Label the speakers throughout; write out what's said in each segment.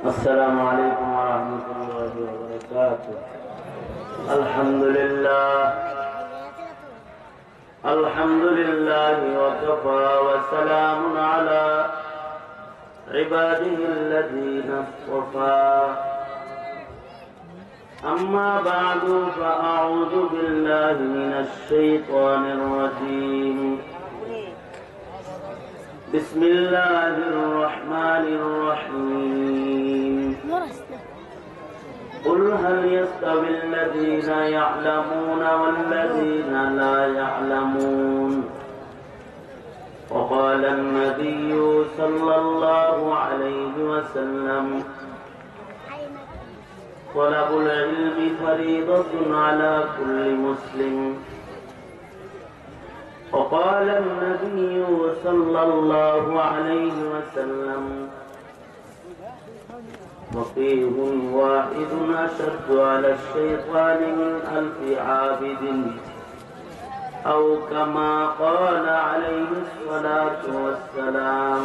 Speaker 1: السلام عليكم ورحمة الله وبركاته. الحمد لله وكفى وسلام على عباده الذين اصطفى. أما بعد فأعوذ بالله من الشيطان الرجيم. بسم الله الرحمن الرحيم. قل هل يستوي الذين يعلمون والذين لا يعلمون. وقال النبي صلى الله عليه وسلم طلب العلم فريضة على كل مسلم. وقال النبي صلى الله عليه وسلم فقيه واحد أشد على الشيطان من 1000 عابد أو كما قال عليه الصلاة والسلام.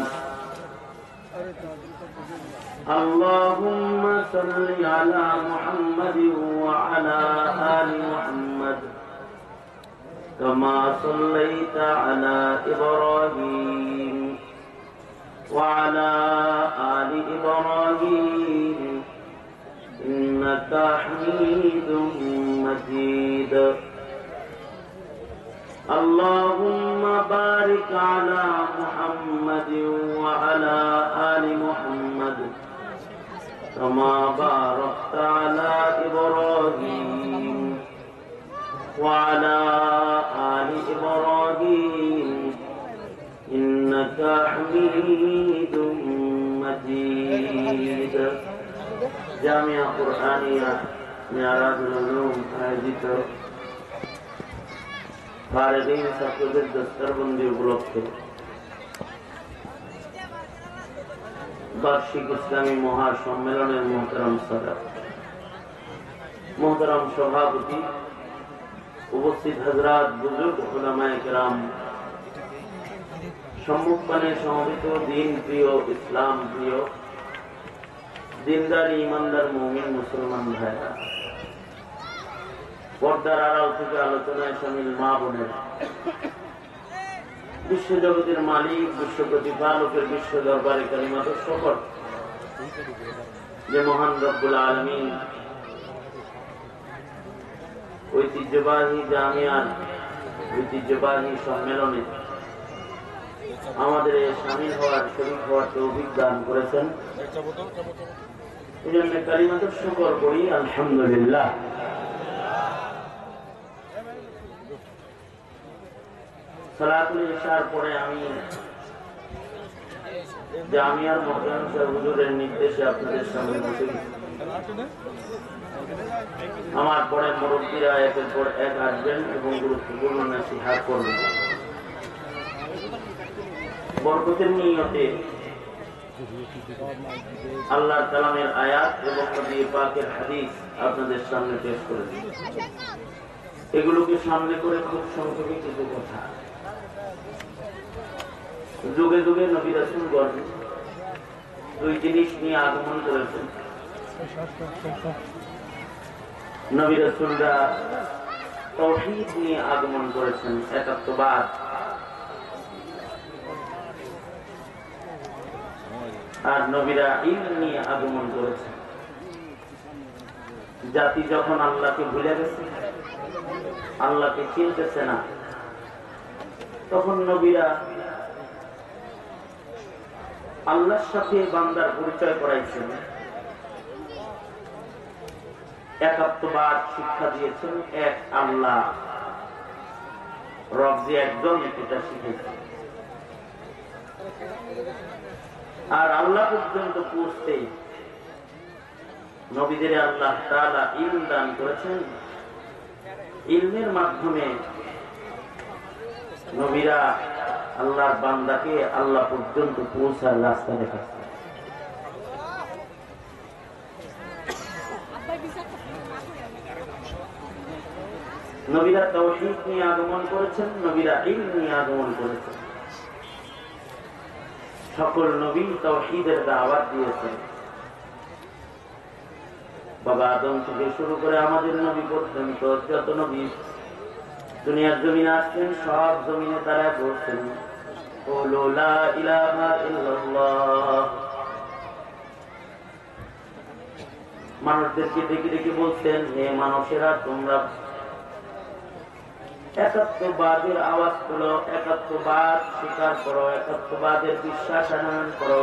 Speaker 1: اللهم صل على محمد وعلى آل محمد كما صليت على إبراهيم وعلى آل إبراهيم إنك حميد مجيد. اللهم بارك على محمد وعلى آل محمد كما باركت على إبراهيم وعلى آل إبراهيم إنك حميد مجيد. জামিয়া কুরআনিয়া মিরাজুল উলুম আয়োজিত ফারদিন ছাত্রদের দস্তরবন্দি উপলক্ষে বার্ষিক ইসলামী মহাসম্মেলনের মোহতারাম সাদাত, মোহতারাম সভাপতি, উপস্থিত হযরত, বুজুর্গ উলামায়ে কেরাম, সম্মুখপানে সমবেত দিন প্রিয়, ইসলাম প্রিয়, দিনদার ইমানদার মুমিন মুসলমান ভাইরা, পর্দার আড়াল থেকে আলোচনায় শামিল মা বোনের, বিশ্বজগতের মালিক, বিশ্ব প্রতিপালকের বিশ্ব দরবারে কালিমাত শকর যে মহান রব্বুল আলামিন ঐতিহ্যবাহী জামিয়ার ঐতিহ্যবাহী সম্মেলনে আমাদের শামিল হওয়ার, শরীক হওয়ার তৌফিক দান করেছেন। এই জন্য কালিমাত শুকর করি আলহামদুলিল্লাহ। সালাতুল ইশার পরে আমি জামিয়ার মুহতারাম সাহেব হুজুরের নির্দেশে আপনাদের সামনে বসে গেছি। আমার পরে মুরব্বীরা একের পর এক আসবেন এবং গুরুত্বপূর্ণ নসিহত করবেন। বরকতের নিয়তে আল্লাহর কালামের আয়াত এবং নবী পাকের হাদিস আপনাদের সামনে পেশ করেছি। এগুলোকে সামনে করে খুব সংক্ষেপে কিছু কথা। যুগে যুগে নবী রাসূলগণ দুই জিনিস নিয়ে আগমন করেছেন। নবী রাসূলরা তাওহীদ নিয়ে আগমন করেছেন, একাত্মবাদ। আর নবীরা ইলম নিয়ে আগমন করেছেন। জাতি যখন আল্লাহকে ভুলে গেছে, আল্লাহকে চিনতেছে না, তখন নবীরা আল্লাহর সাথে বান্দার পরিচয় করাইছেন, একাত্মবাদ শিক্ষা দিয়েছেন, এক আল্লাহ রব যে একজন, এটা শিখেছেন। আর আল্লাহ পর্যন্ত পৌঁছতে নবীদের আল্লাহ তাআলা ইলম দান করেছেন। ইলমের মাধ্যমে নবীরা আল্লাহর বান্দাকে আল্লাহ পর্যন্ত পৌঁছার রাস্তা দেখাচ্ছেন। নবীরা তাওহীদ নিয়ে আগমন করেছেন, নবীরা ইলম নিয়ে আগমন করেছেন। সকল নবী তাওহীদের দাওয়াত দিয়েছেন। বাবা আদম থেকে শুরু করে আমাদের নবী পর্যন্ত যত নবী দুনিয়ার জমিনে আসছেন সব জমিনে তারা বলছেন কুলু লা ইলাহা ইল্লাল্লাহ। মানুষদেরকে ডেকে ডেকে বলছেন, হে মানুষেরা, তোমরা একাত্মবাদের আওয়াজ তোলো, একাত্মবাদ স্বীকার করো, একাত্মবাদের বিশ্বাস আনয়ন করো।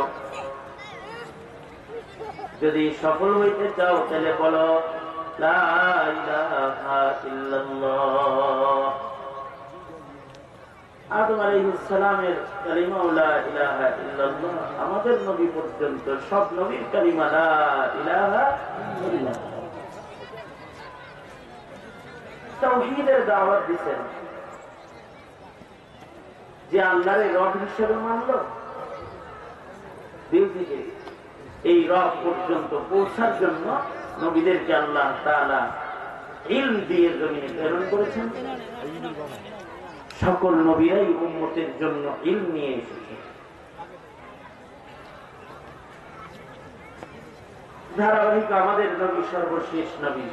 Speaker 1: যদি সফল হইতে চাও তাহলে বলো লা ইলাহা ইল্লাল্লাহ। আদম আলাইহিস সালামের কালিমা লা ইলাহা ইল্লাল্লাহ, আমাদের নবী পর্যন্ত সব নবীর কালিমা লা ইলাহা ইল্লাল্লাহ। তাওহীদের দাওয়াত দিয়েছেন, যে আল্লাহর রব হিসেবে মানলো, দিল থেকে এই রব পর্যন্ত পৌঁছার জন্য নবীদেরকে আল্লাহ তাআলা ইলম দিয়ে জমিনে প্রেরণ করেছেন। সকল নবীরাই উম্মতের জন্য ইলম নিয়ে এসেছে। ধারাবাহিক আমাদের নবী সর্বশেষ নবী,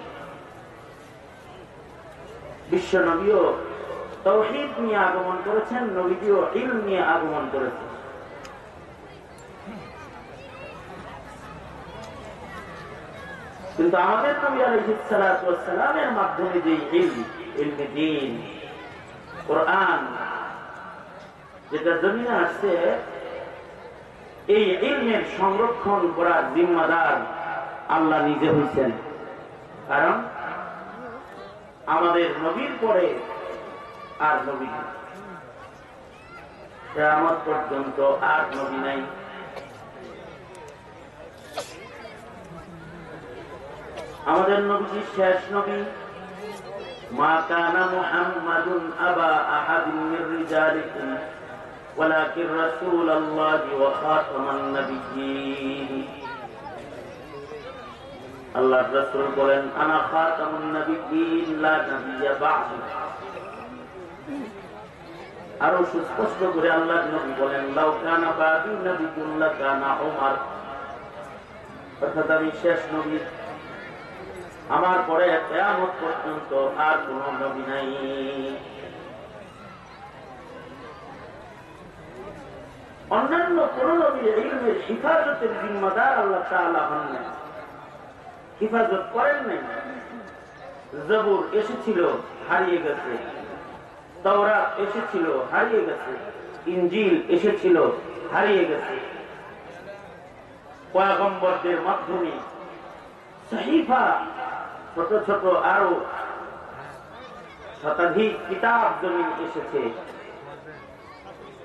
Speaker 1: বিশ্ব নবীও তাওহীদ নিয়ে আগমন করেছেন, নবীজিও ইলম নিয়ে আগমন করেছেন। কিন্তু আমাদের নবী আলাইহিস সালাতু ওয়াস সালামের মাধ্যমে যে ইলমে দ্বীন কোরআন যেটা জমিনে আসছে, এই ইলমের সংরক্ষণ করার জিম্মাদার আল্লাহ নিজে হয়েছেন। কারণ আমাদের নবীর পরে আর নবী নেই, কিয়ামত পর্যন্ত আর নবী নাই। আমাদের নবী শেষ নবী। মা কানা মুহাম্মাদুন আবা আহাদিন মির রিজালিকুম ওয়ালাকিন রাসূলুল্লাহি ওয়া খাতামান নাবিয়্যিন। আল্লাহর রাসূল বলেন, আনা খাতামুন নাবিয়্যিন লা নাবিয়্যা বা'দি। আরো সুস্পষ্ট করে আল্লাহর নবী বলেন, লাউ কানা বা'দি নাবিয়্যুন লা কানা উমর। অর্থাৎ আমি শেষ নবী, আমার পরে কিয়ামত পর্যন্ত আর কোন নবী নাই। অন্যান্য কোন নবী ইলমের হিফাজতের জিম্মাদার আল্লাহ তাআলা হন নাই, হিফাজত করেন নাই। জবুর এসেছিল, হারিয়ে গেছে। তাওরাত এসেছিল, হারিয়ে গেছে। ইনজিল এসেছিল, হারিয়ে গেছে। পয়গম্বরদের মাধ্যমে সহিফা, ছোট ছোট আরো শতাধিক কিতাব জমিন এসেছে,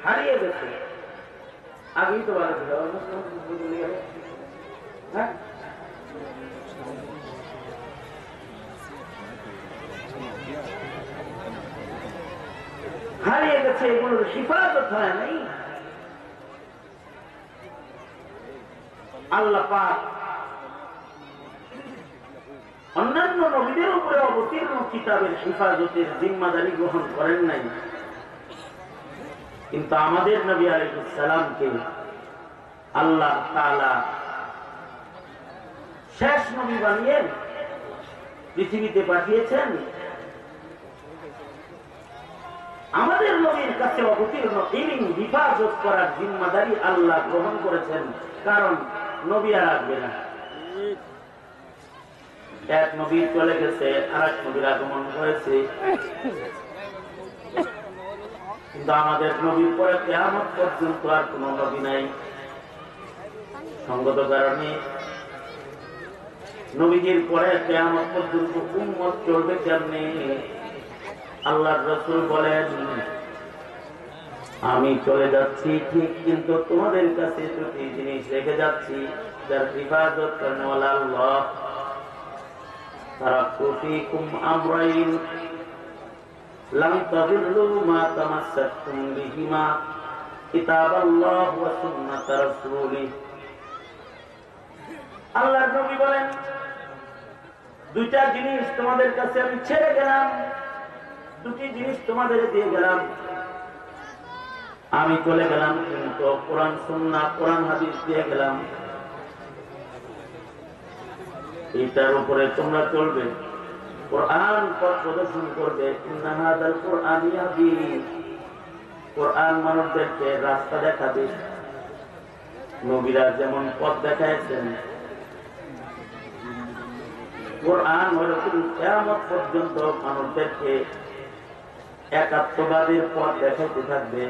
Speaker 1: হারিয়ে গেছে। আগেই তো বলেছিল, হারিয়ে গেছে, এগুলোর হিফাজত হয় নাই। আল্লাহ পাক অন্যান্য নবীদের উপরে অবতীর্ণ কিতাবের হিফাজতের জিম্মাদারি গ্রহণ করেন নাই, কিন্তু আমাদের নবী আলাইহিস সালামকে আল্লাহ তাআলা শেষ নবী বানিয়ে পৃথিবীতে পাঠিয়েছেন। আমাদের নবীর কাছে অবতীর্ণ ইলম হিফাজত করার জিম্মাদারি আল্লাহ গ্রহণ করেছেন, কারণ নবী আর আসবে না। এক নবী চলে গেছে, আরেক নবীর আগমন হয়েছে, কিন্তু আমাদের নবীর পরে কিয়ামত পর্যন্ত আর কোন নবী নাই। সঙ্গত কারণে নবীদের পরে কিয়ামত পর্যন্ত উম্মত চলবে কেমনে? আল্লাহর রাসূল বলেন, আমি চলে যাচ্ছি ঠিক, কিন্তু তোমাদের কাছে দুটি জিনিস রেখে যাচ্ছি, যার হিফাজত করেনওয়ালা আল্লাহ। তারাকতু ফীকুম আমরাইন লাম তাদিল্লু মা তামাসসাকতুম বিহিমা কিতাবাল্লাহ ওয়া সুন্নাত রাসূলিহ। আল্লাহর নবী বলেন, দুইটা জিনিস তোমাদের কাছে আমি ছেড়ে গেলাম, দুটি জিনিস তোমাদের দিয়ে গেলাম। আমি চলে গেলাম, কিন্তু কোরআন সুন্নাহ, কোরআন হাদিস দিয়ে গেলাম। এটার উপরে তোমরা চলবে, কোরআন পথ প্রদর্শন করবে। ইন্না হাযাল কোরআন ইয়াহদি, কোরআন মানুষদেরকে রাস্তা দেখাবে। নবীরা যেমন পথ দেখাইছেন, কোরআন ওইরকম কিয়ামত পর্যন্ত মানুষদেরকে একাত্মবাদের পথ দেখাইতে থাকবে।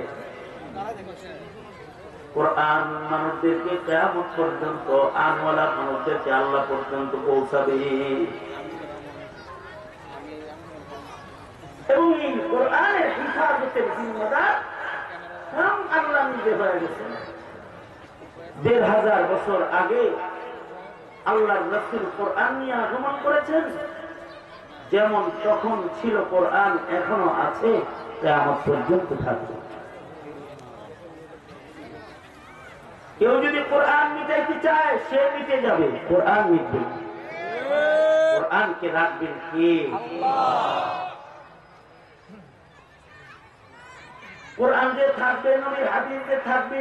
Speaker 1: কোরআন মানুষদেরকে কিয়ামত পর্যন্ত, আনওয়ালা মানুষদেরকে আল্লাহ পর্যন্ত পৌঁছাবে। এবং এই কোরআনের হিফাজতের জিম্মাদার স্বয়ং আল্লাহ নিজে হয়ে গেছেন। ১৫০০ বছর আগে আল্লাহর রাসূল কোরআন নিয়ে আগমন করেছেন। যেমন তখন ছিল কোরআন, এখনো আছে, কিয়ামত পর্যন্ত থাকবে। কেউ যদি কোরআন মিটাইতে চায়, সে মিটে যাবে, কোরআন মিটবে। কোরআনকে রাখবেন কে? কোরআন যে থাকবে, নবীর হাদিস যে থাকবে,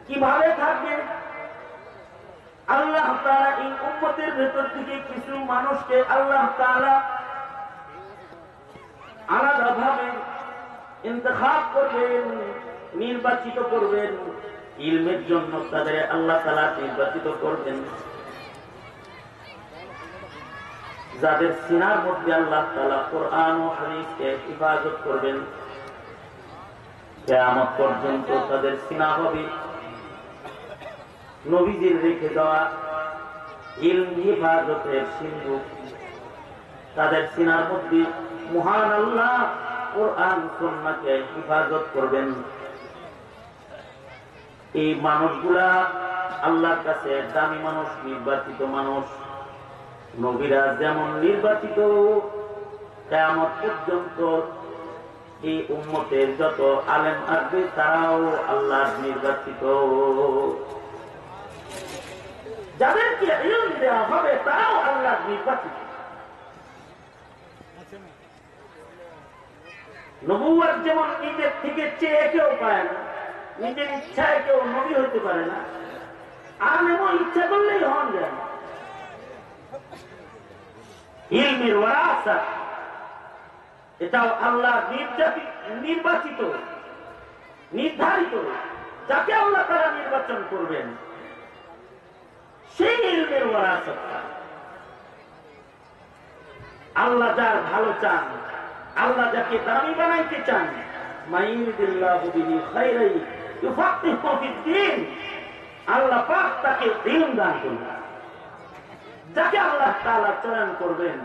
Speaker 1: কিভাবে থাকবে? আল্লাহ তাআলা এই উম্মতের ভেতর থেকে কিছু মানুষকে আল্লাহ তাআলা আলাদাভাবে ইন্তেখাব করবেন, নির্বাচিত করবেন। ইলমের জন্য তাদের আল্লাহ তাআলা নির্বাচিত করবেন, যাদের সিনার মধ্যে আল্লাহ তাআলা কোরআন ও হাদিসকে হিফাজত করবেন। কিয়ামত পর্যন্ত তাদের সিনা হবে নবীজির রেখে দেওয়া ইলম হিফাজতের সিন্ধুক। তাদের সিনার মধ্যে মহান আল্লাহ কোরআন সুন্নাহকে হিফাজত করবেন। এই মানুষগুলা আল্লাহর কাছে দামি মানুষ, নির্বাচিত মানুষ। নবীরা যেমন নির্বাচিত, কিয়ামত পর্যন্ত এই উম্মতের যত আলেম আসবে তারাও আল্লাহর নির্বাচিত। যাদেরকে ইলম দেওয়া হবে তারাও আল্লাহর নির্বাচিত। নবুয়ত যেমন নিজের থেকে চেয়ে কেউ পায় না, নিজের ইচ্ছায় কেউ নবী হতে পারে না, আলেমও ইচ্ছা করলেই হন যায় না। ইলমের ওয়ারাসাত, এটাও আল্লাহ নির্বাচিত, নির্ধারিত। যাকে আল্লাহ তারা নির্বাচন করবেন, সেই ইলমের ওয়ারাসাত। আল্লাহ যার ভালো চান, আল্লাহ যাকে দামি বানাইতে চান, মাইয়ুরিদিল্লাহু বিহি খাইরান ইউফাক্কিহু ফিদ্দীন, আল্লাহ পাক তাকে ইলম দান করবেন। যাকে আল্লাহ তাআলা চয়ন করবেন,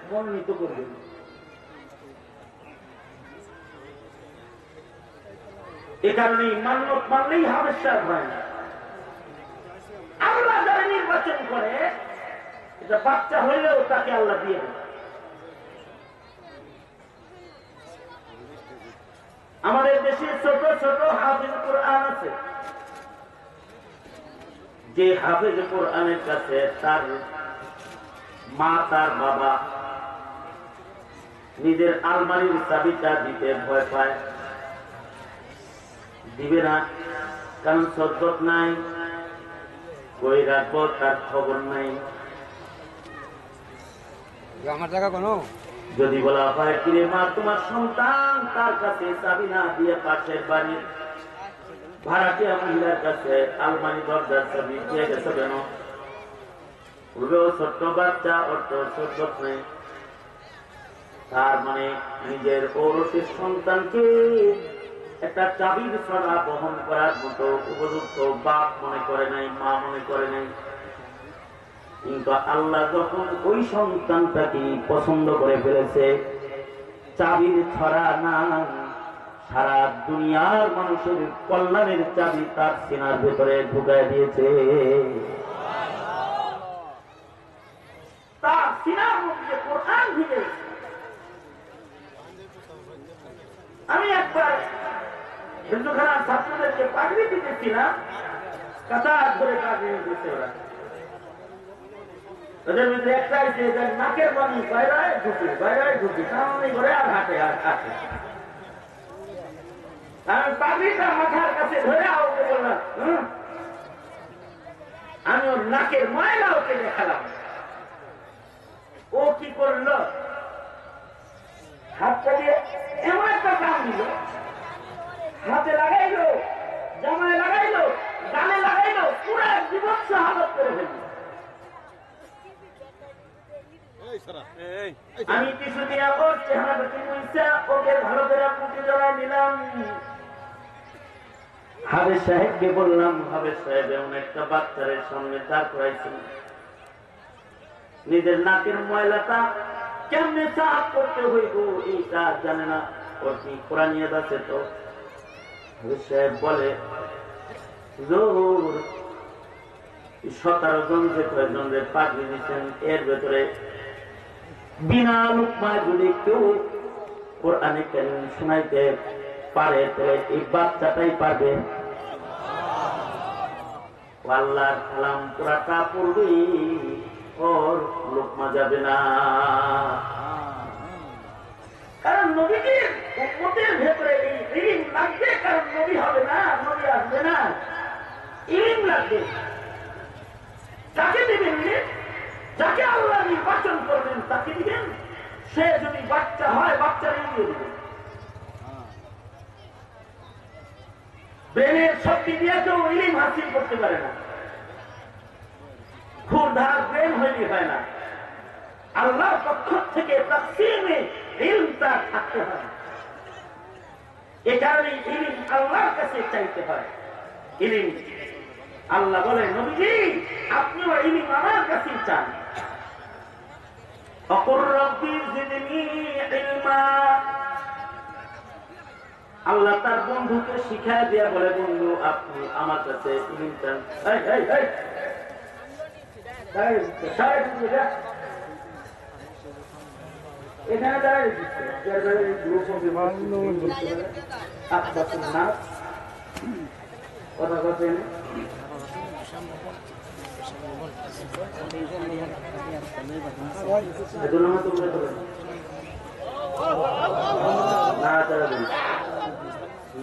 Speaker 1: মনোনীত করবেন। এ কারণে মান্যত মানলেই হামেশা হয় না। আল্লাহ যারা নির্বাচন করে, এটা বাচ্চা হইলেও তাকে আল্লাহ দিয়ে দেন। আমাদের দেশে ছোট ছোট হাফেজ কোরআন আছে। যে হাফেজ কোরআনের কাছে তার মা, তার বাবা নিজের আলমারির চাবিটা দিতে ভয় পায়, দিবে না, কারণ সদ্যত নাই, কই রাখবো তার খবর নাই।
Speaker 2: আমার জায়গা কোনো
Speaker 1: যদি বলা হয়, কিরে মা, তোমার সন্তান তার কাছে চাবি না দিয়ে পাশের বাড়ির ভাড়াটিয়া মহিলার কাছে আলমারি দরজার চাবি দিয়ে গেছে কেন? বলবে ও ছোট্ট বাচ্চা, ওর তো সদ্যত নেই। তার মানে নিজের ঔরসের সন্তানকে একটা চাবির ছড়া বহন করার মতো উপযুক্ত বাপ মনে করে নাই, মা মনে করে নাই। কিন্তু আল্লাহ যখন ওই সন্তানটাকে পছন্দ করে ফেলেছে, চাবির ছড়া না, সারা দুনিয়ার মানুষের কল্যাণের চাবি তার সিনার ভেতরে ঢুকায় দিয়েছে। তার সিনার মধ্যে কোরআন ঢুকে। আমি একবার হিন্দুখানার ছাত্রদেরকে পাগড়ি দিতেছিলাম, কাতার ধরে পাগড়ি দিতে। ওরা ওদের মধ্যে একটা নাকের বানি বাইরে ঢুকি সামনে করে আর হাঁটে আর হাঁটে। আমি পাগড়িটা মাথার কাছে ধরে ওকে বললাম, আমি ওর নাকের ময়লা ওকে দেখালাম। ও কি করলো, হাতটা দিয়ে এমন একটা কাম দিল, হাতে লাগাইলো, জামায় লাগাইলো, গালে লাগাইলো, পুরো বিভৎস হালত করে ফেলল। আমি কিছু দিয়া ওর চেহারাটি মুইসা ওকে ভালো করে মুখে জড়াই নিলাম। হাবেজ সাহেবকে বললাম, হাবেজ সাহেব এমন একটা বাচ্চারের সামনে দাঁড় করাইছেন, নিজের নাকের ময়লাটা কেমনে সাফ করতে হইব এইটা জানে না, ওর কি কোরআনিয়াত আছে? তো হাবেজ সাহেব বলে, জোর 17 জন যে কয়েকজনের পাগড়ি দিচ্ছেন, এর ভেতরে বিনা লুকমায় যদি কেউ কোরআনে কারীম শোনাইতে পারে তাহলে এই বাচ্চাটাই পারবে। আল্লাহর কালাম পুরাটা পড়বে, ওর লুকমা যাবে না। কারণ নবীজির উম্মতের ভেতরে এই ইলম লাগবে, কারণ নবী হবে না, নবী আসবে না, ইলম লাগবে। যাকে দিবেন, যাকে আল্লাহ নির্বাচন করবেন তাকে দিবেন। সে যদি বাচ্চা হয়, বাচ্চার ইলম দিয়ে দিবেন। ব্রেনের শক্তি দিয়ে কেউ ইলম হাসিল করতে পারে না, ক্ষুরধার ব্রেন হইলে হয় না। আল্লাহর পক্ষ থেকে তাকসীমে ইলমটা থাকতে হয়। এ কারণে ইলম আল্লাহর কাছে চাইতে হয়। ইলম আল্লাহ বলে, নবীজি আপনিও ইলম আমার কাছে চান। অকুর রব্বি জিদনি ইলমা। আল্লাহ তার বন্ধুকে শিখায় দিয়া বলে, বন্ধু আপনি আমার কাছে ইলম চান। এখানে দাঁড়ায় কথা বলছেন।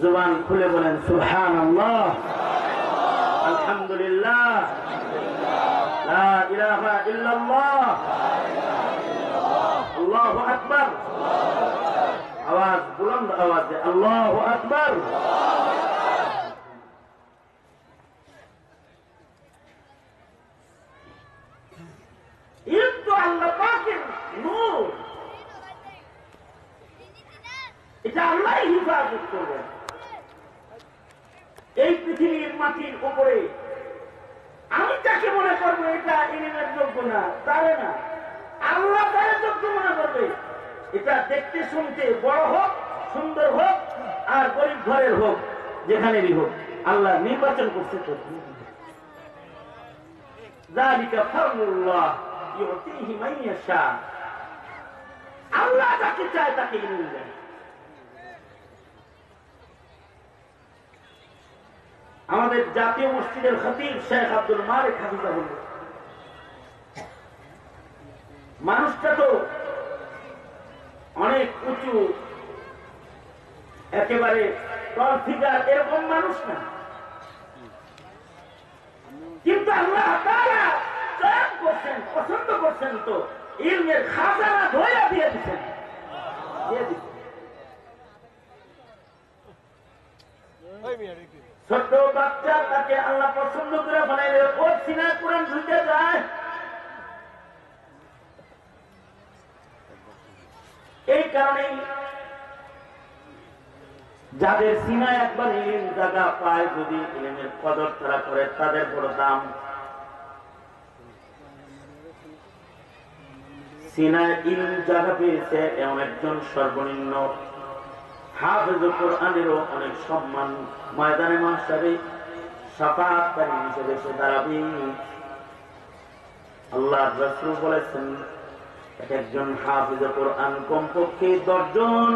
Speaker 1: জবান খুলে বলেন সুবহানাল্লাহ, আলহামদুলিল্লাহ, লা ইলাহা ইল্লাল্লাহ, আল্লাহু আকবার। আওয়াজ বুলন্দ আওয়াজে আল্লাহু আকবার। ইলম তো আল্লাহ পাকের নূর, এটা আল্লাহ হিফাজত করবেন। এই পৃথিবীর মাটির উপরে আমি যাকে মনে করবো এটা ইলমের যোগ্য না, তারে না, আল্লাহ তারে যোগ্য মনে করবে। এটা দেখতে শুনতে বড় হোক, সুন্দর হোক, আর গরিব ঘরের হোক, যেখানেরই হোক, আল্লাহ নির্বাচন করছে। তো যালিকা ফাদলুল্লাহ ইউতিহি মান ইয়াশা। আল্লাহ যাকে চায় তাকে ইলম দেন। আমাদের জাতীয় মসজিদের খতিব শেখ আব্দুল মালিক হাফিজাহুল্লাহ, মানুষটা তো অনেক উঁচু, একেবারে টল ফিগার, এরকম মানুষ না, কিন্তু আল্লাহ তাআলা চয়ন করছেন, পছন্দ করছেন, তো ইলমের খাজানা ধরে দিয়ে দিচ্ছেন। ছোট্ট বাচ্চা, তাকে আল্লাহ পছন্দ করে বানাইলে ওর সিনায় কোরআন ঢুকে যায়। এই কারণেই যাদের সিনায় একবার ইলম জায়গা পায়, যদি ইলমের কদর তারা করে, তাদের বড় দাম। সিনায় ইলম জায়গা পেয়েছে এমন একজন সর্বনিম্ন হাফেজুল কোরআনেরও অনেক সম্মান। ময়দানে মাহশারে শাফাআতকারী হিসেবে সে দাঁড়াবে। আল্লাহর রাসূল বলেছেন, একজন হাফেজুল কোরআন কমপক্ষে 10 জন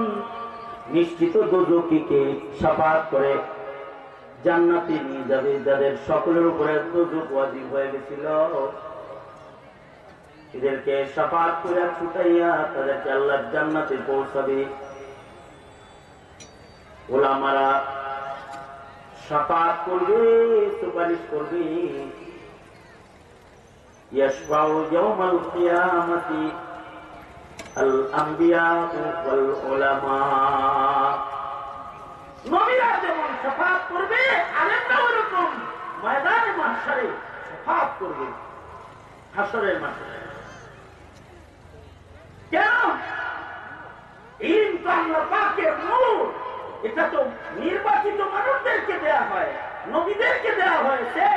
Speaker 1: নিশ্চিত দোজখীকে শাফাআত করে জান্নাতে নিয়ে যাবে, যাদের সকলের উপরে দোজখ ওয়াজিব হয়ে গেছিল। এদেরকে শাফাআত করে ছুটাইয়া তাদেরকে আল্লাহর জান্নাতে পৌঁছাবে। ওলামারা শাফাআত করবে, সুপারিশ করবে। ইয়াশফাউ ইয়াওমাল কিয়ামাতি আল আম্বিয়া ওয়াল উলামা। নবীরা যেমন শাফাআত করবে, আলেমরাও এরকম ময়দানে মাহশারে শাফাআত করবে হাসরের মাঠে। কেন? ইলম তো আল্লাহ পাকের নূর, এটা তো নির্বাচিত মানুষদেরকে দেয়া হয়, নবীদেরকে দেয়া হয়েছে।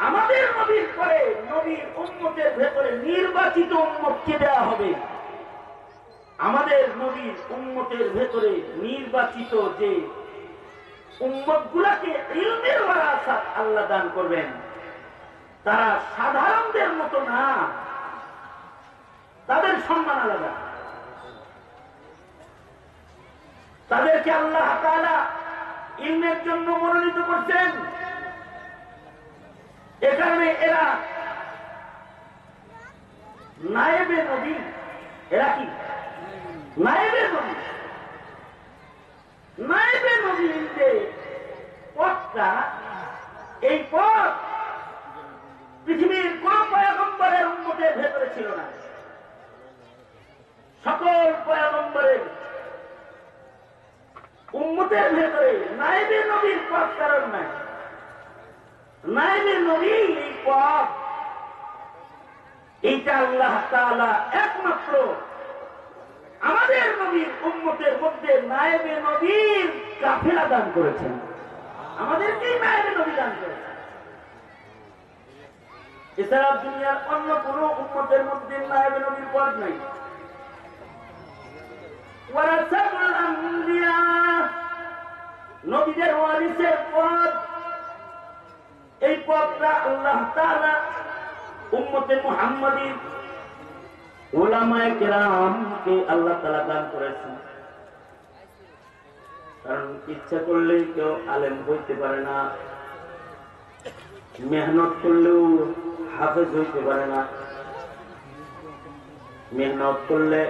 Speaker 1: আমাদের নবীর পরে নবীর উম্মতের ভেতরে নির্বাচিত উম্মতকে দেয়া হবে। আমাদের নবীর উম্মতের ভেতরে নির্বাচিত যে উম্মতগুলোকে ইলমের ওয়ারাসাত আল্লাহ দান করবেন, তারা সাধারণদের মতো না, তাদের সম্মান আলাদা। তাদেরকে আল্লাহ তাআলা ইলমের জন্য মনোনীত করছেন। এ কারণে এরা নায়েবে নবী। এরা কি নায়েবে নবী? নায়েবে নবীর যে পথটা, এই পথ পৃথিবীর কোন পয়গম্বরের উম্মতের ভেতরে ছিল না। সকল পয়গম্বরের উম্মতের ভেতরে নায়েবে নবীর পথ কারণ নাই। নায়েবে নবী এই পথ, এইটা আল্লাহ তাআলা একমাত্র আমাদের নবীর উম্মতের মধ্যে নায়েবে নবীর কাফেলা দান করেছেন। আমাদেরকেই নায়েবে নবী দান করেছেন। এছাড়া দুনিয়ার অন্য কোন উম্মতের মধ্যে নায়েবে নবীর পদ নাই। ওয়ারাসাতুল আম্বিয়া, নবীদের ওয়ারিসের পদ, এই পদটা আল্লাহ তাআলা উম্মতে মুহাম্মাদী উলামায়ে কেরামকে আল্লাহ তাআলা দান করেছেন। কারণ ইচ্ছা করলেই কেউ আলেম হইতে পারে না, মেহনত করলেও হাফেজ হইতে পারে না। মেহনত করলে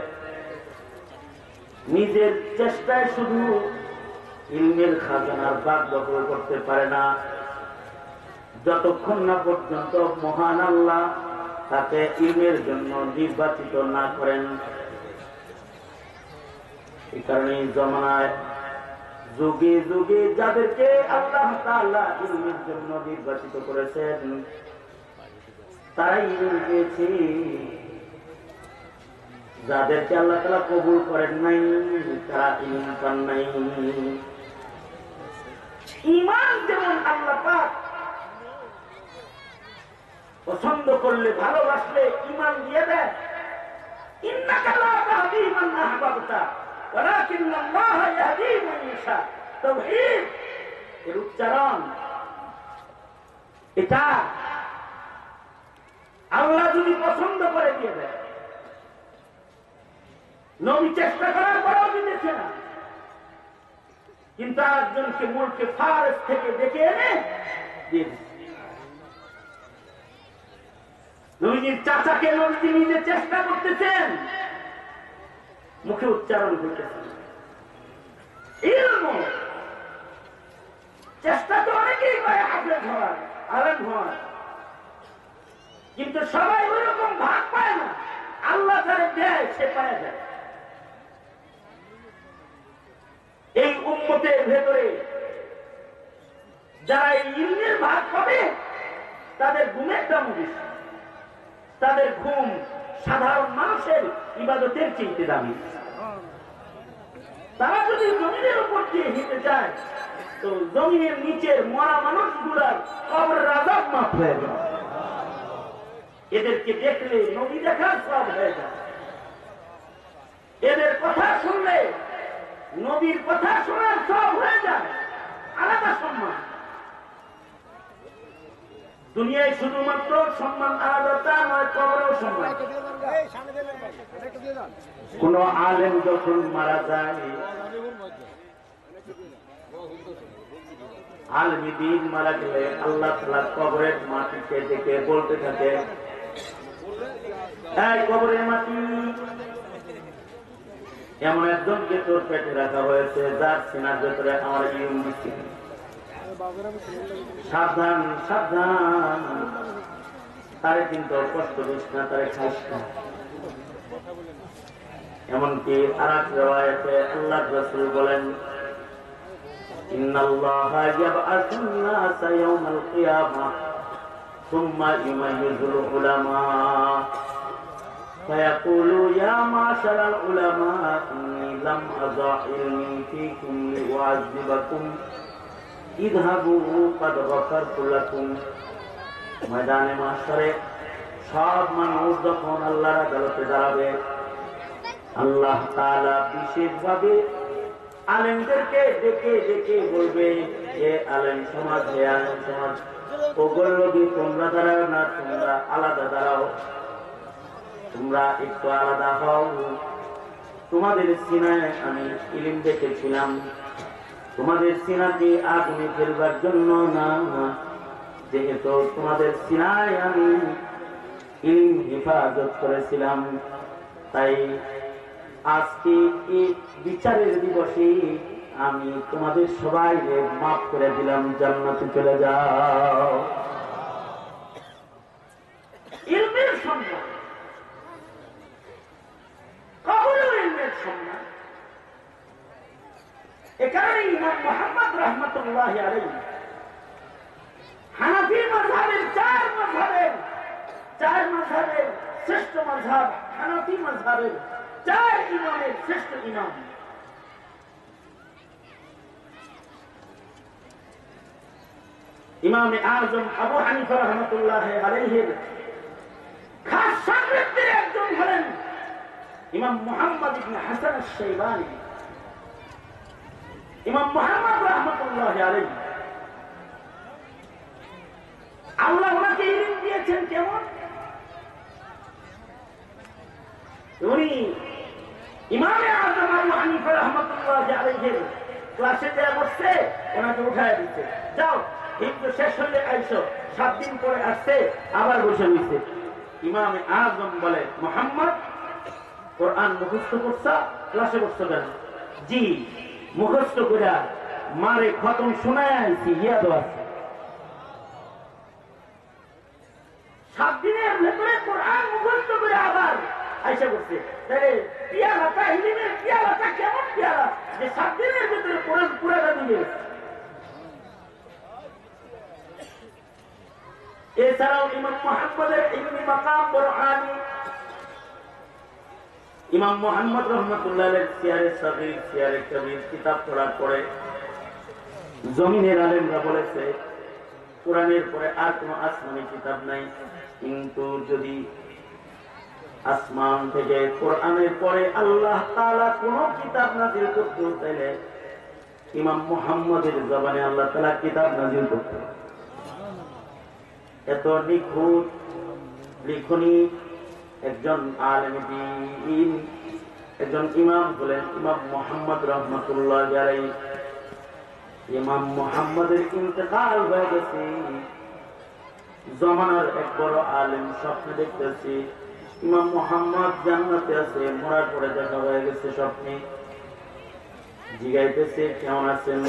Speaker 1: নিজের চেষ্টায় শুধু ইলমের খাজানার বাগ দখল করতে পারে না, যতক্ষণ না পর্যন্ত মহান আল্লাহ তাকে ইলমের জন্য নির্বাচিত না করেন। এই কারণে জমানায় যুগে যুগে যাদেরকে আল্লাহ তাআলা ইলমের জন্য নির্বাচিত করেছেন, তারাই ইলম পেয়েছে। যাদেরকে আল্লাহ তাআলা কবুল করেন নাই, তারা ইলম পান নাই। ঈমান যেমন আল্লাহ পাক পছন্দ করলে, ভালোবাসলে ঈমান দিয়ে দেয়। ইন্নাকা লা তাহদি মান আহবাবতা ওয়ালাকিন্নাল্লাহা ইয়াহদি মান ইয়াশা। তাওহীদ এর উচ্চারণ এটা আল্লাহ যদি পছন্দ করে দিয়ে দেয়। নবী চেষ্টা করার পরেও দিতেছে না, কিন্তু একজনকে মুলকে ফারস থেকে ডেকে এনে দিয়ে দিচ্ছে। নবীজির চাচাকে নবীজি নিজে চেষ্টা করতেছেন, মুখে উচ্চারণ করতেছেন। ইলম চেষ্টা তো অনেকেই করে হাফেজ হওয়ার, আলেম হওয়ার, কিন্তু সবাই ওই রকম ভাগ পায় না। আল্লাহ যারে দেয় সে পায় যায়। এই উম্মতের ভেতরে যারা এই ইলমের ভাগ পাবে, তাদের ঘুমের দাম বেশি। তাদের ঘুম সাধারণ মানুষের ইবাদতের চেয়ে দামি। তারা যদি জমিনের উপর দিয়ে হেঁটে যায়, তো জমিনের নিচের মরা মানুষগুলার কবরের আযাব মাফ হয়ে যায়। এদেরকে দেখলে নবী দেখার সব হয়ে যায়। এদের কথা শুনলে নবীর কথা শোনার সব হয়ে যায়। আলাদা সম্মান। দুনিয়ায় শুধুমাত্র সম্মান আলাদা তা নয়, কবরেও সম্মান। কোন আলেম যখন মারা যায়, আলেমী দ্বীন মারা গেলে আল্লাহ তাআলা কবরের মাটিকে দেখে বলতে থাকে, এই কবরের মাটি, এমন একজনকে তোর পেটে রাখা হয়েছে যার সিনার ভেতরে আমার ইলম দিচ্ছে। সাবধান সাবধান, তারে কিন্তু কষ্ট দিস না, তারে খাইস না। এমনকি আর এক রিওয়ায়াতে আল্লাহর রাসূল বলেন, ইন্নাল্লাহা ইয়াবআসুন নাসা ইয়াওমাল কিয়ামাহ সুম্মা ইউমাইয়িজুল উলামা ফায়াকুলু ইয়া মাশারাল উলামা ইন্নী লাম আযা ইলমি ফীকুম লিউআযিবাকুম ইযহাবু ক্বাদ গফারতু লাকুম। ময়দানে মাশরে সব মানুষ যখন আল্লাহর আদালতে দাঁড়াবে, আল্লাহ তাআলা বিশেষভাবে আলেমদেরকে ডেকে ডেকে বলবে, হে আলেম সমাজ, হে আলেম সমাজ, ওগুলোকে তোমরা দাঁড়াও না, তোমরা আলাদা দাঁড়াও, তোমরা একটু আলাদা হও। তোমাদের সিনায় আমি ইলম দেখেছিলাম, তোমাদের সিনাকে আগুনে ফেলবার জন্য না, যেহেতু তোমাদের সিনায় আমি ইলম হেফাজত করেছিলাম, তাই আজকে এই বিচারের দিবসে আমি তোমাদের সবাইকে মাফ করে দিলাম, জান্নাতে চলে যাও। ইলমের সম্মান, কবুলের ইলমের সম্মান। এ কারণে ইমাম মুহাম্মদ রাহমাতুল্লাহি আলাইহি হানাফি মাযহাবের চার মাযহাবের শ্রেষ্ঠ মাযহাব হানাফি মাযহাবের 4 ইমামের শ্রেষ্ঠ ইমাম। ইমামে আযম আবু হানিফা রাহমাতুল্লাহি আলাইহির খাস শাগির্দের একজন হলেন ইমাম মুহাম্মদ ইবনে হাসান আশ-শাইবানি। ইমাম মুহাম্মদ রাহমাতুল্লাহি আলাইহি আল্লাহ ওনাকে ইলম দিয়েছেন কেমন? উনি ইমামে আযম আবু হানিফা রাহমাতুল্লাহি আলাইহির ক্লাসে দেয়া বসছে, ওনাকে উঠায় দিচ্ছে, যাও হিন্দু শেষ হলে আইসো। 7 দিন পরে আসছে, আবার বসে নিচ্ছে। ইমামে আযম বলে, মুহাম্মদ কোরআন মুখস্থ করছা, ক্লাসে বসছো কেন? জি মুখস্থ করে মারে খতম শোনায় আইছি, ইয়াদ আছে। 7 দিনের ভেতরে কোরআন মুখস্থ করে আবার আইসা করছে। তাহলে পিয়ালাটা, ইলমের পিয়ালাটা কেমন পিয়ালা যে 7 দিনের ভেতরে কোরআন পুরাটা দিবে? এছাড়াও ইমাম মুহাম্মদের ইলমি মাকাম বড় আলী। ইমাম মুহাম্মদ রাহমাতুল্লাহ আলাইহি সিয়ারে সাগীর, সিয়ারে কবির কিতাব পড়ার পরে জমিনের আলেমরা বলেছে কোরআনের পরে আর কোনো আসমানি কিতাব নাই, কিন্তু যদি আসমান থেকে কোরআনের পরে আল্লাহ তাআলা কোন কিতাব নাযিল করতে চাইলে ইমাম মুহাম্মদের জবানে আল্লাহ তাআলা কিতাব নাযিল করতেন। এত নিখুঁত লিখনি একজন আলেম দ্বীন, একজন ইমাম বলেন ইমাম মুহাম্মদ রাহমাতুল্লাহি আলাইহি। ইমাম মুহাম্মদের ইন্তেকাল হয়ে গেছে, জমানার এক বড় আলেম স্বপ্নে দেখতেছি ইমাম মুহাম্মদ জান্নাতে আছে, মরার পরে দেখা হয়ে গেছে স্বপ্নে। জিগাইতেছে কেমন আছেন?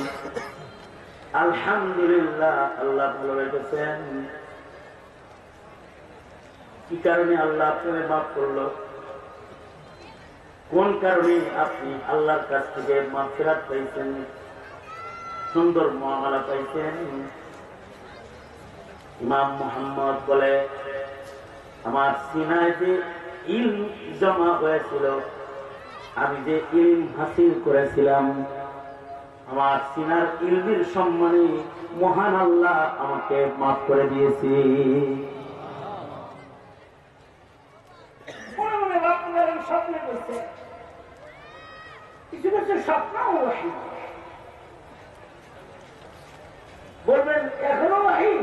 Speaker 1: আলহামদুলিল্লাহ, আল্লাহ ভালো রেখেছেন। কি কারণে আল্লাহ আপনাকে মাফ করলো? কোন কারণে আপনি আল্লাহর কাছ থেকে মাগফিরাত পাইছেন, সুন্দর মুআমালা পাইছেন? ইমাম মুহাম্মদ বলে, আমার সিনায় যে ইলম জমা হয়েছিল, আমি যে ইলম হাসিল করেছিলাম, আমার সিনার ইলমের সম্মানে মহান আল্লাহ আমাকে মাফ করে দিয়েছে। স্বপ্নে বলছে, কিছু কিছু স্বপ্ন বলবেন এখনো ওয়াহি,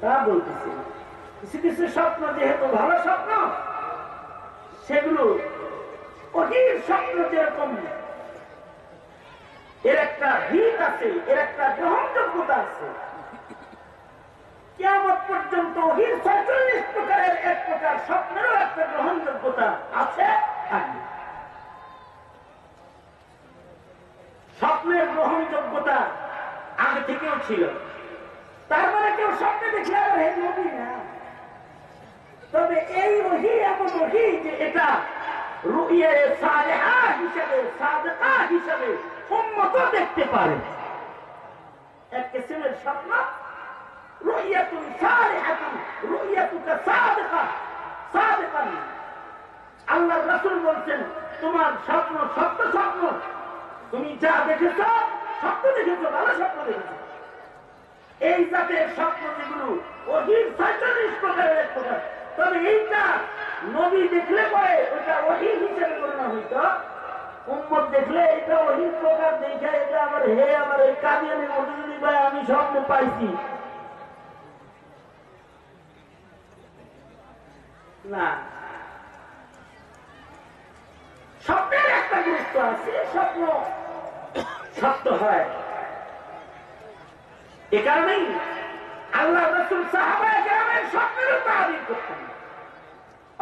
Speaker 1: তা বলতেছি। কিছু কিছু স্বপ্ন যেহেতু ভালো স্বপ্ন, সেগুলো অহির স্বপ্ন যেরকম এর একটা হিত আছে, এর একটা গ্রহণযোগ্যতা আছে। কিয়ামত পর্যন্ত ওহির 46 প্রকারের এক প্রকার স্বপ্নেরও একটা গ্রহণযোগ্যতা আছে। স্বপ্নের গ্রহণযোগ্যতা আগে থেকেও ছিল,
Speaker 2: তার মানে কেউ স্বপ্নে দেখলে আবার হে নবী না। তবে এই ওহী এমন ওহী যে এটা রুইয়া সালেহা হিসেবে, সাদেকা হিসেবে উম্মত দেখতে পারে। এক কিসমের স্বপ্ন রুইয়াতুন সালেহাতুন, রুইয়াতুকা সাদেকা, সাদেকান। আল্লাহর রাসূল বলছেন তোমার স্বপ্ন সত্য স্বপ্ন, তুমি যা দেখেছো স্বপ্ন দেখেছো, ভালো স্বপ্ন দেখেছো। এই জাতের স্বপ্ন যেগুলো ওহীর ৪৭ প্রকারের এক প্রকার। তবে এইটা নবী দেখলে পরে ওটা ওহী হিসেবে গণনা হইত, উম্মত দেখলে এটা ওহীর প্রকার দেখে এটা আবার হে আমার এই কাদিয়ানের মধ্যে যদি ভাই আমি স্বপ্ন পাইছি না। স্বপ্নের একটা গুরুত্ব আছে, স্বপ্ন সত্য হয়। এ কারণেই আল্লাহ রাসূল সাহাবায়ে কেরামের স্বপ্নেরও তাবির করতেন।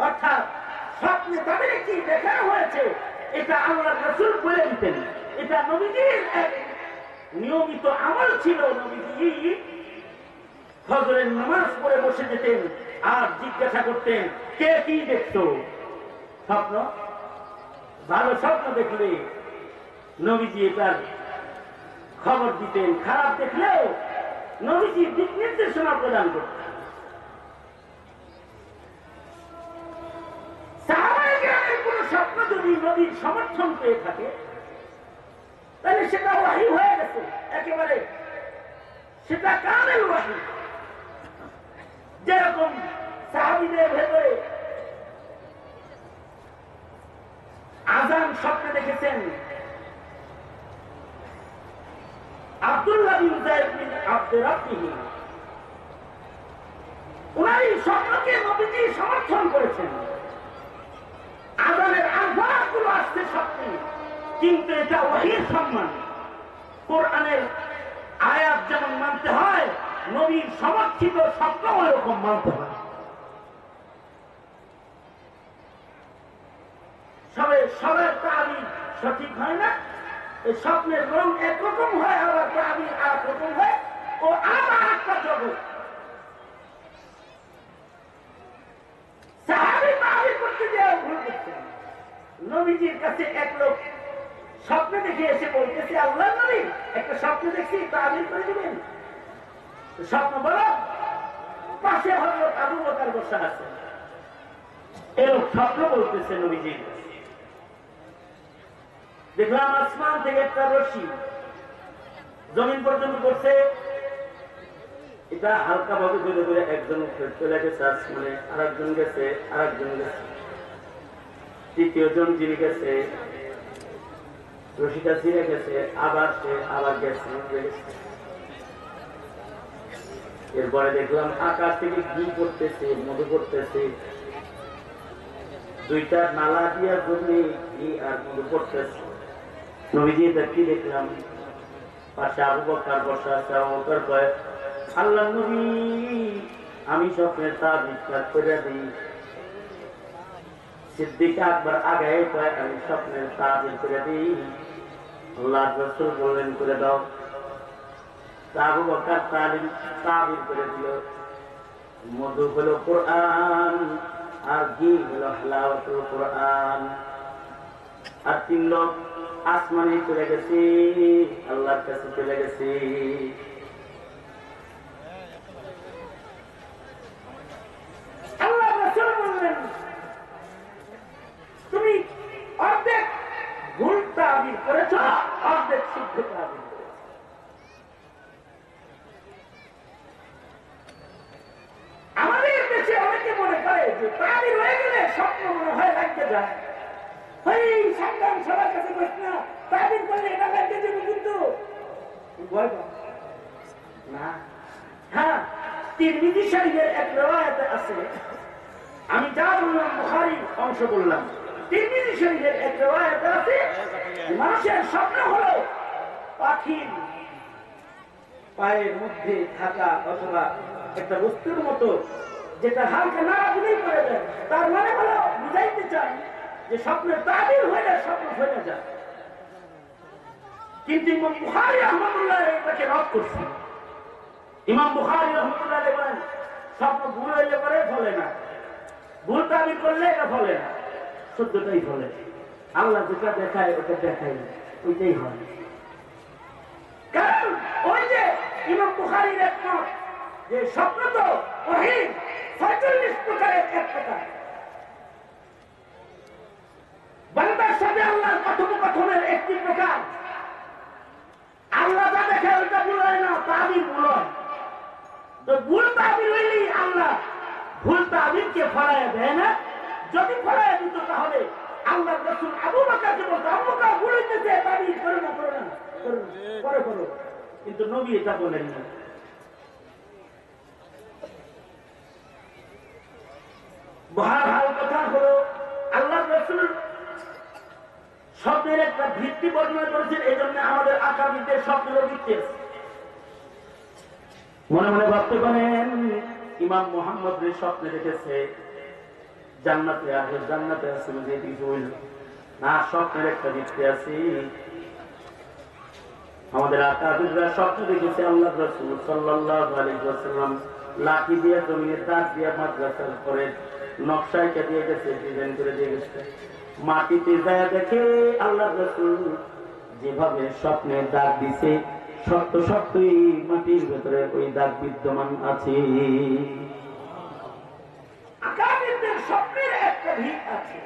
Speaker 2: অর্থাৎ স্বপ্নে তাদের কি দেখানো হয়েছে এটা আল্লাহ রাসূল বলে দিতেন। এটা নবীজির এক নিয়মিত আমল ছিল। নবীজি ফজরের নামাজ পড়ে বসে যেতেন আর জিজ্ঞাসা করতেন কে কি দেখছো। স্বপ্ন ভালো স্বপ্ন দেখলে নবীজি এটার খবর দিতেন, খারাপ দেখলেও নবীজি দিক নির্দেশনা প্রদান করতেন। সাহাবায়ে কেরামের কোন স্বপ্ন যদি নবীর সমর্থন পেয়ে থাকে তাহলে সেটা ওহী হয়ে গেছে একেবারে, সেটা কামেল ওহী। যেরকম সাহাবীদের ভেতরে আযান স্বপ্নে দেখেছেন আব্দুল্লাহ বিন যায়েদ বিন আব্দুর রাব্বিহ, উনার এই স্বপ্নকে নবীজি সমর্থন করেছেন। আযানের আলফাজগুলো আসছে স্বপ্নে, কিন্তু এটা ওহীর সম্মান। কোরআনের আয়াত যেমন মানতে হয়, নবীর সমর্থিত স্বপ্ন ওরকম মানতে হয়। সবার তাবির সঠিক হয় না। এই স্বপ্নের রং একরকম হয়, আবার তাবির আর রকম হয়, ও আবার একটা জগৎ। সাহাবী তাবির করতে যাওয়া ভুল করছেন। নবীজির কাছে এক লোক স্বপ্নে দেখে এসে বলতেছে আল্লাহর নবী একটা স্বপ্ন দেখছি, তাবির করে দিবেন। স্বপ্ন বলো। পাশে হযরত আবু বকর বসা আছে। এই লোক স্বপ্ন বলতেছে নবীজির কাছে, দেখলাম আসমান থেকে একটা রশি জমিন পর্যন্ত করছে। এটা হালকা ভাবে ধরে ধরে একজন চলে গেছে আসমানে, আর একজন গেছে, আর একজন গেছে, তৃতীয় জন যিনি গেছে রশিটা ছিঁড়ে গেছে, আবার সে আবার গেছে। এরপরে দেখলাম আকাশ থেকে ঘি পড়তেছে, মধু পড়তেছে, দুইটা নালা দিয়া জমি ঘি আর মধু পড়তেছে। নবীজি কি দেখলাম, পাশে আবু বকর বসা আছে। আবু বকর কয় আল্লাহর নবী আমি স্বপ্নের তাবিজ করে দিই। সিদ্দিক আকবর আগায় কয় আমি স্বপ্নের তাবিজ করে দিই। আল্লাহর রাসূল বললেন করে দাও। আবু বকর তাবিজ করে দিল। মধু হলো কোরআন আর ঘি হলো হালাওয়াতুল কোরআন। আর তিন লোক আসমানে চলে গেছি, আল্লাহর কাছে চলে গেছি। আল্লাহ রাসূল বললেন তুমি অর্ধেক ভুল তাবির করেছ, অর্ধেক শুদ্ধ তাবির করেছ। আমাদের দেশে অনেকে মনে করে যে তাবির হয়ে গেলে স্বপ্ন মনে হয় লাগতে যায়। সাবধান, সবার কাছে বস না, তাবির করলে এটা লাগতে যাবে কিন্তু ভয় পাও না। হ্যাঁ, তিরমিজি শরীফের এক রিওয়ায়াতে আছে, আমি যা বললাম বুখারীর অংশ বললাম, তিরমিজি শরীফের এক রিওয়ায়াতে আছে মানুষের স্বপ্ন হলো পাখির পায়ের মধ্যে থাকা অথবা একটা বস্তুর মতো যেটা হালকা না দিলেই পড়ে যায়। তার মানে হলো বুঝাইতে চাই যে স্বপ্নের তাবির হইলে স্বপ্ন হয়ে যায়। কিন্তু ইমাম বুখারী রাহমাতুল্লাহ এটাকে রদ করছেন। ইমাম বুখারী রাহমাতুল্লাহ আলাইহি বলেন স্বপ্ন ভুল হইলে পরে ফলে না, ভুল তাবির করলে এটা ফলে না, সত্যটাই ফলে। আল্লাহ যেটা দেখায় ওটা দেখায় না, ওইটাই হয়। কারণ ওই যে ইমাম বুখারীর একমত যে স্বপ্ন তো ওহী ৪৬ প্রকারের এক প্রকার, বান্দার সাথে আল্লাহর কথোপকথনের একটি প্রকার। আল্লাহ যা দেখে ওইটা ভুল হয় না, তাবির ভুল হয়। তো ভুল তাবির হইলেই আল্লাহ ভুল তাবিরকে ফলাইয়া দেয় না। যদি ফলাইয়া দিত তাহলে আল্লাহ রাসূল আবু বকরকে বলতো, আবু বকর ভুল হইতেছে, তাবির করো না, করো না, করো না, পরে করো। কিন্তু নবী এটা বলেন না। বহাল কথা হলো আল্লাহ রাসূল স্বপ্নের একটা ভিত্তি বর্ণনা করেছেন, এই জন্য আমাদের আকাবিদের স্বপ্নের ভিত্তি আছে। মনে মনে ভাবতে পারেন ইমাম মুহাম্মদ স্বপ্নে দেখেছে জান্নাতে আছে, জান্নাতে আছে না, স্বপ্নের একটা ভিত্তি আছে। আমাদের আকাবিদরা স্বপ্ন দেখেছে আল্লাহ রাসূল সাল্লাল্লাহু আলাইহি ওয়াসাল্লাম লাঠি দিয়ে জমিনে দাগ দিয়ে মাদ্রাসার পরে নকশায় দিয়ে গেছে, ডিজাইন করে দিয়ে গেছে। মাটিতে যায় দেখে আল্লাহ রাসূল যেভাবে স্বপ্নে দাগ দিছে, সত্য সত্যই মাটির ভেতরে ওই দাগ বিদ্যমান আছে। আকাবিদের স্বপ্নের একটা ভিত আছে,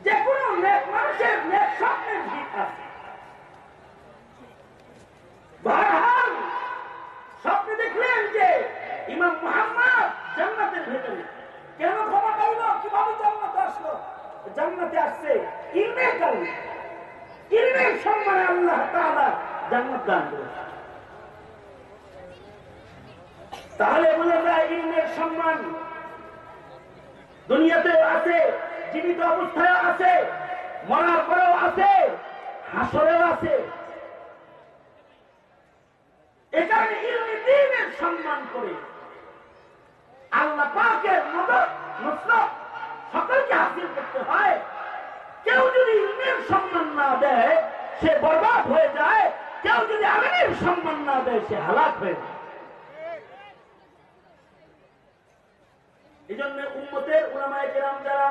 Speaker 2: যে কোনো মানুষের স্বপ্নের ভিত আছে। বহাল স্বপ্নে দেখলেন যে ইমাম মুহাম্মদ জান্নাতের ভেতরে। কেন ক্ষমা পাইল, কিভাবে জান্নাতে আসলো? জান্নাতে আসছে ইলমের কারণে। ইলমের সম্মানে আল্লাহ তাআলা জান্নাত দান করেছেন। তাহলে বলে যায় ইলমের সম্মান দুনিয়াতেও আছে, জীবিত অবস্থায় আছে, মরার পরেও আছে, হাসরেও আছে। এ কারণে ইলমে দ্বীনের সম্মান করে আল্লাহ পাকের মদদ নুসরত সকলকে হাসিল করতে হয়। কেউ যদি ইলমের সম্মান না দেয় সে বরবাদ হয়ে যায়, কেউ যদি আলেমের সম্মান না দেয় সে হালাক হয়ে যায়। এই জন্য উম্মতের উলামায়ে কেরাম যারা,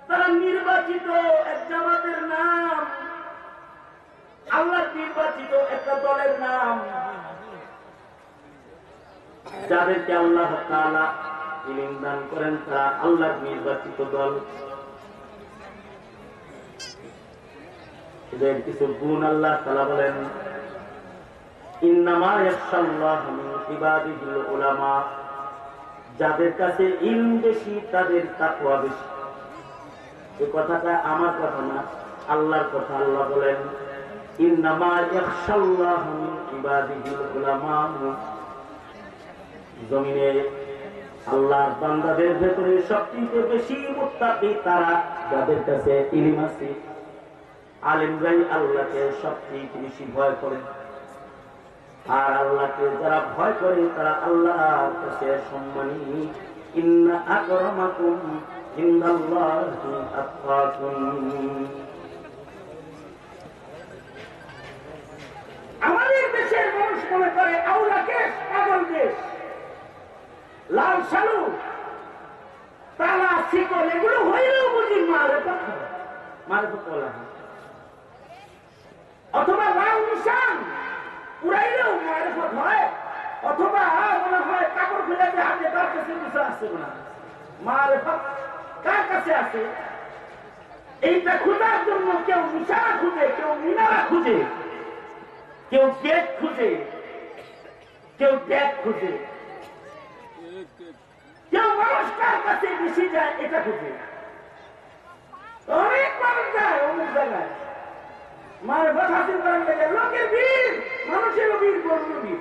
Speaker 2: তারা নির্বাচিত এক জামাতের নাম, আল্লাহর নির্বাচিত একটা দলের নাম, যাদেরকে আল্লাহ তাআলা ইলম দান করেন তারা আল্লাহর নির্বাচিত দল। এদের কিছু গুণ আল্লাহ তাআলা বলেন, ইন্নামা ইয়াখশাল্লাহু মিন ইবাদিহিল উলামা, যাদের কাছে ইলম বেশি তাদের তাকওয়া বেশি। এই কথাটা আমার কথা না, আল্লাহর কথা। আল্লাহ বলেন ইন্নামা ইয়াখশাল্লাহু মিন ইবাদিহিল উলামা। জমিনে আল্লাহর বান্দাদের ভেতরে সবচেয়ে বেশি মুত্তাকি তারা, যাদের কাছে ইলম আছে। আলেমরাই আল্লাহকে সবচেয়ে বেশি ভয় করে, আর আল্লাহকে যারা ভয় করে তারা আল্লাহর কাছে সম্মানী। ইন্না আকরামাকুম ইনদাল্লাহি আতকাকুম। আমাদের দেশের মানুষ মনে করে আউলাকে পাগল দেশ, লাল সালু তালা শিকল এগুলো হইলেও বুঝি মারেফত বলা হয়, অথবা লাল নিশান উড়াইলেও মারেফত হয়, অথবা মনে হয় কাপড় খুলে যে হাতে তার কাছে কিছু আসছে না। মারেফত কার কাছে আছে? এইটা খোঁজার জন্য কেউ নিশানা খুঁজে, কেউ মিনারা খুঁজে, কেউ গেট খুঁজে, কেউ ট্যাগ খুঁজে, কেউ মানুষ কার কাছে বেশি যায় এটা খুঁজে। অনেক মানুষ যায় অনেক জায়গায় মারেফত হাসিল করার লেগে, লোকের বীর, মানুষেরও বীর, গরুর বীর।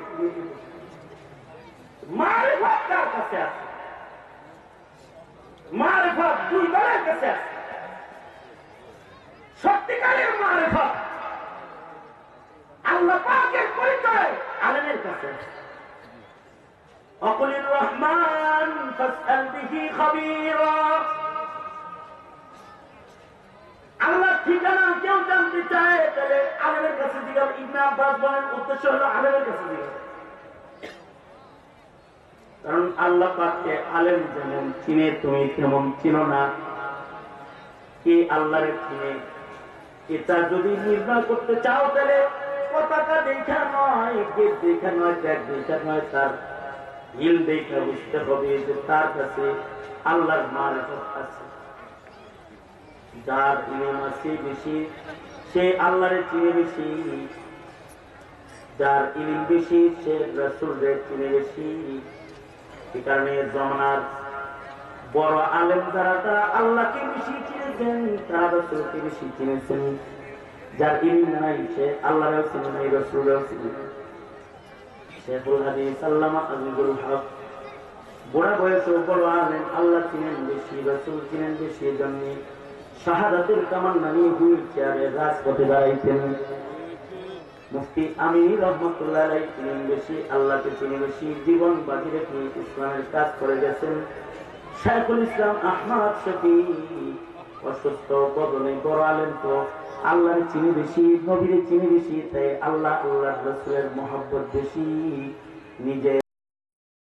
Speaker 2: মারেফত কার কাছে আছে? মারেফত দুই দলের কাছে আছে। সত্যিকারের মারেফত আল্লাহ পাকের পরিচয় আলেমের কাছে। অকুলির রহমান ফাসআল বিহি খাবীরা। আল্লাহর ঠিকানা কেউ জানতে চায় তাহলে আলেমের কাছে জিজ্ঞাসা। ইবনে আব্বাস বলেন উদ্দেশ্য হলো আলেমের কাছে জিজ্ঞাসা।
Speaker 1: আল্লাহ পাককে আলেম যেমন চিনে তুমি তেমন চিনো না। কে আল্লাহরে চিনে এটা যদি নির্ণয় করতে চাও তাহলে পতাকা দেখা নয়, গেট দেখা নয়, ট্যাগ দেখা নয়, তার হিল দেখা বুঝতে হবে যে তার কাছে আল্লাহর মারিফত আছে। যার ইলম আছে বেশি সে আল্লাহরে চিনে বেশি, যার ইলম বেশি সে রাসূলের চিনে বেশি। এই কারণে জমানার বড় আলেম যারা তারা আল্লাহকে বেশি চিনেছেন, তারা রাসূলকে বেশি চিনেছেন। যার ইলম নাই সে আল্লাহরেও চিনে নাই, রাসূলেও চিনে নাই। শেখুল হাদিস আল্লামা আজিজুল হক বুড়া বয়সে বড় আলেম, আল্লাহ চিনেন বেশি, রাসূল চিনেন বেশি। জন্য শাহাদাতের তামান্না নিয়ে হুইল চেয়ারে রাজপথে দাঁড়াইতেন। মুফতি আমিনী রহমতুল্লাহ আলাইহি চিনেন বেশি, আল্লাহকে চিনে বেশি, জীবন বাজি রেখে ইসলামের কাজ করে গেছেন। শাইখুল ইসলাম আহমদ শফী অসুস্থ বদনে বড় আলেম, তো আল্লাহর চিনে বেশি, নবীর চিনে বেশি, তাই আল্লাহ আল্লাহর রাসূলের মহব্বত বেশি। নিজে